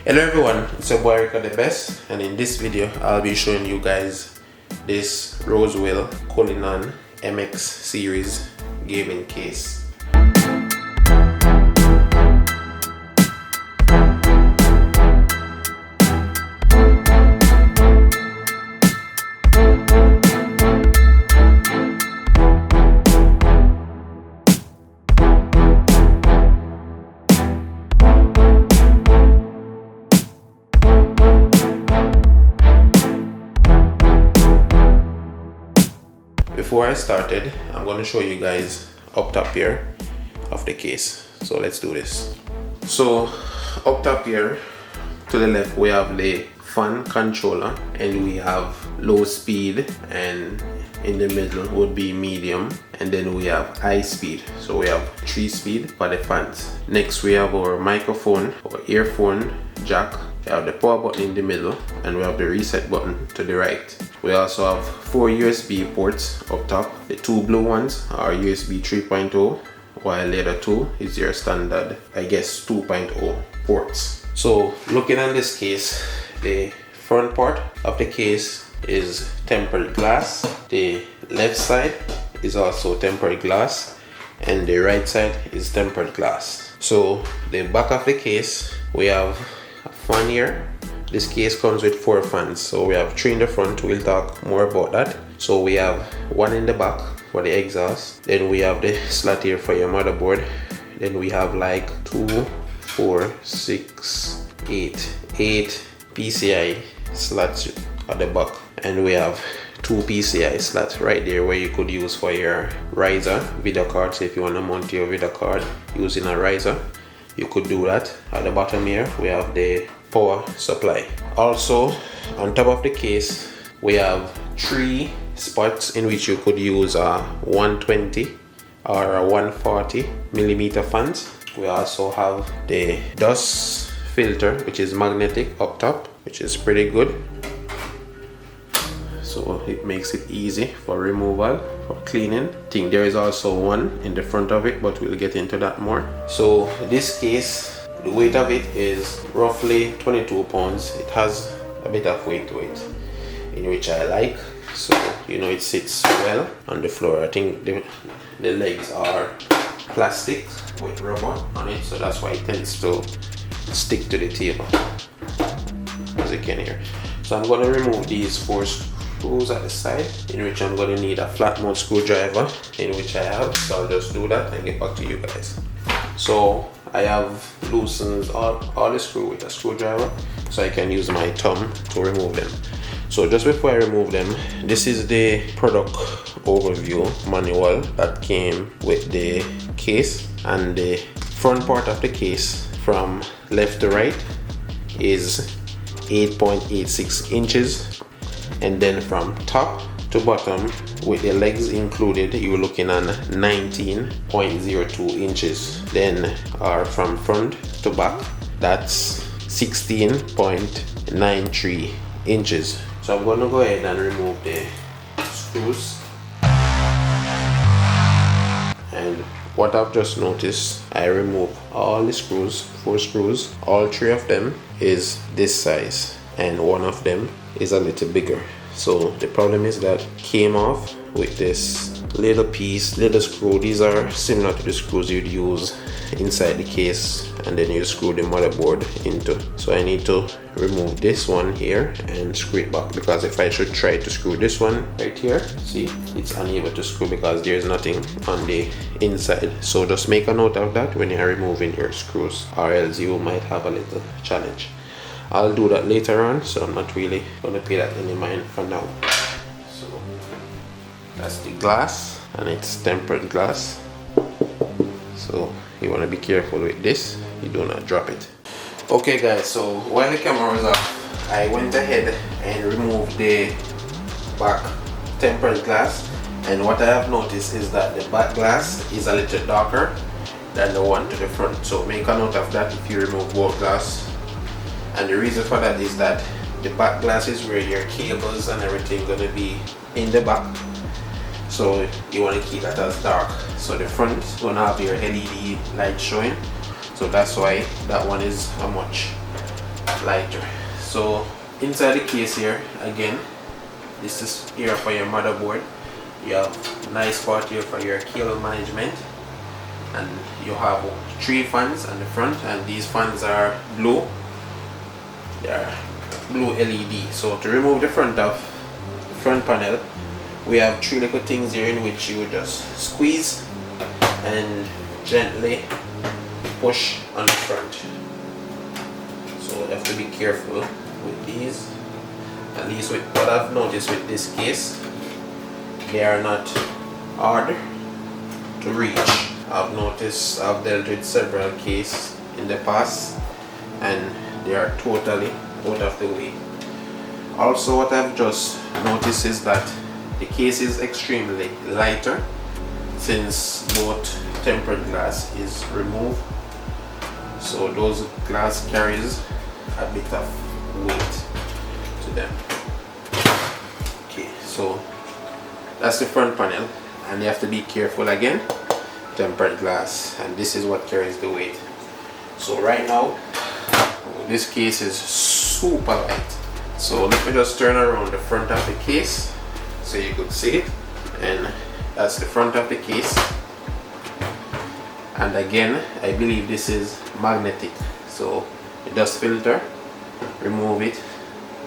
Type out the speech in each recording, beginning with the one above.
Hello everyone, it's your boy Rico the Best, and in this video I'll be showing you guys this Rosewill CULLINAN MX series gaming case. Before I started, I'm going to show you guys up top here of the case. So let's do this. So up top here to the left we have the fan controller, and we have low speed, and in the middle would be medium, and then we have high speed. So we have 3 speed for the fans. Next we have our microphone or earphone jack. We have the power button in the middle, and we have the reset button to the right. We also have 4 USB ports up top. The 2 blue ones are USB 3.0, while the other 2 is your standard, I guess, 2.0 ports. So looking at this case, the front part of the case is tempered glass. The left side is also tempered glass, and the right side is tempered glass. So the back of the case, we have a fan here. This case comes with 4 fans, so we have 3 in the front. We'll talk more about that. So we have 1 in the back for the exhaust, then we have the slot here for your motherboard, then we have like 2, 4, 6, 8 PCI slots at the back, and we have 2 PCI slots right there where you could use for your riser video card. So if you want to mount your video card using a riser, you could do that. At the bottom here we have the power supply. Also on top of the case we have 3 spots in which you could use a 120 or a 140 millimeter fans. We also have the dust filter, which is magnetic up top, which is pretty good, so it makes it easy for removal, for cleaning. I think there is also one in the front of it, but we'll get into that more. So this case, the weight of it is roughly 22 pounds. It has a bit of weight to it, in which I like. So it sits well on the floor. I think the legs are plastic with rubber on it, so that's why it tends to stick to the table, as you can hear. So I'm going to remove these 4 screws at the side, in which I'm going to need a flat mount screwdriver, in which I have. So I'll just do that and get back to you guys. So I have loosened all the screw with a screwdriver, so I can use my thumb to remove them. So just before I remove them, this is the product overview manual that came with the case. And the front part of the case from left to right is 8.86 inches, and then from top to bottom with the legs included, you're looking at 19.02 inches. Then from front to back, that's 16.93 inches. So I'm going to go ahead and remove the screws. And what I've just noticed, I remove all the screws, 4 screws. All 3 of them is this size, and 1 of them is a little bigger. So the problem is that came off with this little piece, little screw. These are similar to the screws you'd use inside the case, and then you screw the motherboard into. So I need to remove this one here and screw it back, because if I should try to screw this one right here, see, it's unable to screw because there's nothing on the inside. So just make a note of that when you're removing your screws, or else you might have a little challenge. I'll do that later on, so I'm not really going to pay that any mind for now. So that's the glass, and it's tempered glass, so you want to be careful with this, you do not drop it. Okay guys, so while the camera was off, I went ahead and removed the back tempered glass, and what I have noticed is that the back glass is a little darker than the one to the front. So make a note of that if you remove both glass. And the reason for that is that the back glass is where your cables and everything gonna be in the back. So you want to keep that as dark. So the front is going to have your LED light showing. So that's why that one is a much lighter. So inside the case here, again, this is here for your motherboard. You have nice part here for your cable management, and you have 3 fans on the front, and these fans are blue. They are blue LED. So to remove the front panel, we have 3 little things here in which you just squeeze and gently push on the front. So you have to be careful with these. At least with what I've noticed with this case, they are not hard to reach. I've noticed, I've dealt with several cases in the past and they are totally out of the way. Also, what I've just noticed is that the case is extremely lighter since both tempered glass is removed. So those glass carries a bit of weight to them. Okay, so that's the front panel, and you have to be careful again. Tempered glass, and this is what carries the weight. So right now, this case is super light. So let me just turn around the front of the case so you could see it, and that's the front of the case. And again, I believe this is magnetic, so the dust filter, remove it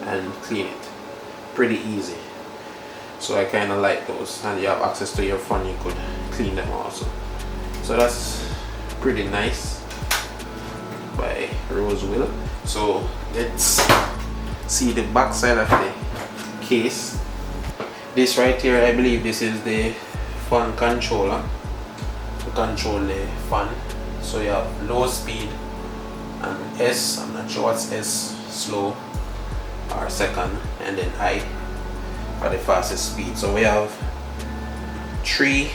and clean it pretty easy. So I kind of like those, and you have access to your phone, you could clean them also. So that's pretty nice by Rosewill. So let's see the back side of the case. This right here, I believe this is the fan controller to control the fan. So you have low speed and S, I'm not sure what's S, slow or second, and then I for the fastest speed. So we have 3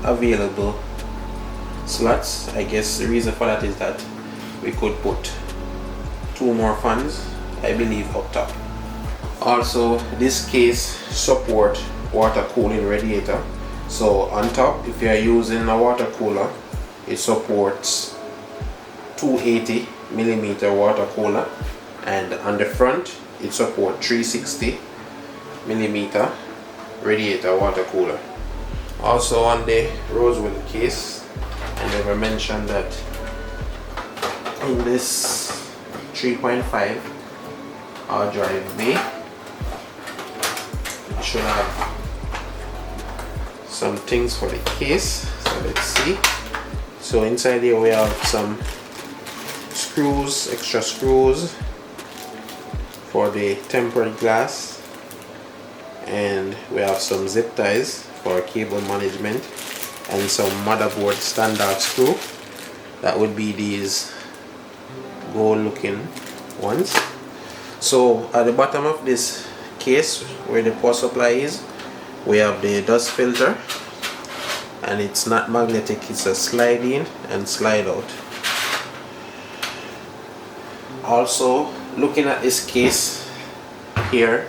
available slots. I guess the reason for that is that we could put 2 more fans, I believe, up top. Also, this case support water cooling radiator. So on top, if you are using a water cooler, it supports 280 millimeter water cooler, and on the front it supports 360 millimeter radiator water cooler. Also on the Rosewill case, I never mentioned that in this 3.5 hard drive bay, it should have some things for the case. So let's see. So inside here we have some screws, extra screws for the tempered glass, and we have some zip ties for cable management, and some motherboard standard screw. That would be these gold looking ones. So at the bottom of this case, where the power supply is, we have the dust filter, and it's not magnetic, it's a slide in and slide out. Also, looking at this case here,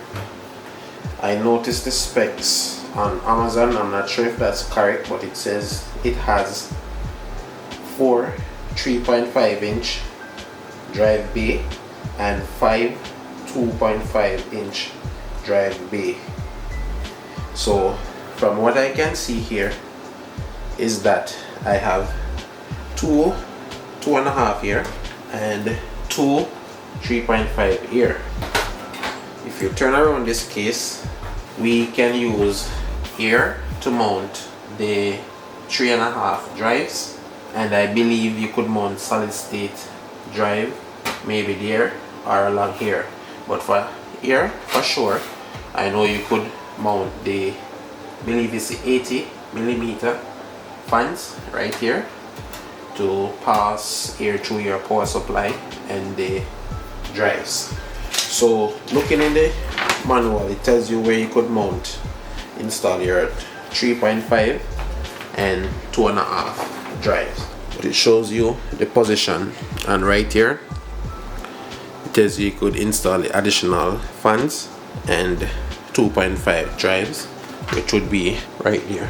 I noticed the specs on Amazon. I'm not sure if that's correct, but it says it has 4 3.5 inch drive bay and 5 2.5 inch drive bay. So from what I can see here is that I have 2.5 here and 2 3.5 here. If you turn around this case, we can use here to mount the 3.5 drives, and I believe you could mount solid state drive maybe there or along here, but for here for sure I know you could mount the, I believe it's the 80 millimeter fans right here to pass air through your power supply and the drives. So looking in the manual, it tells you where you could mount, install your 3.5 and 2.5 drives. But it shows you the position, and right here it tells you could install the additional fans and 2.5 drives, which would be right here,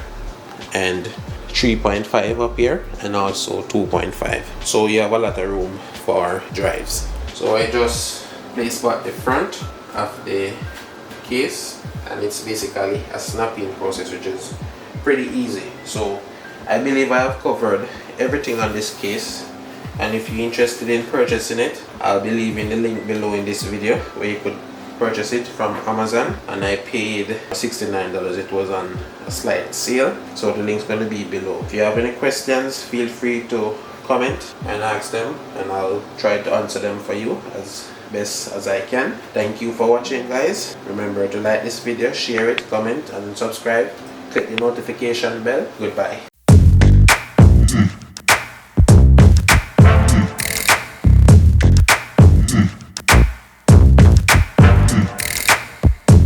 and 3.5 up here and also 2.5. So you have a lot of room for drives. So I just place back the front of the case, and it's basically a snapping process, which is pretty easy. So I believe I have covered everything on this case, and if you're interested in purchasing it, I'll be leaving the link below in this video where you could purchase it from Amazon, and I paid $69. It was on a slight sale, so the link's going to be below. If you have any questions, feel free to comment and ask them, and I'll try to answer them for you as best as I can. Thank you for watching, guys. Remember to like this video, share it, comment and subscribe. Click the notification bell. Goodbye.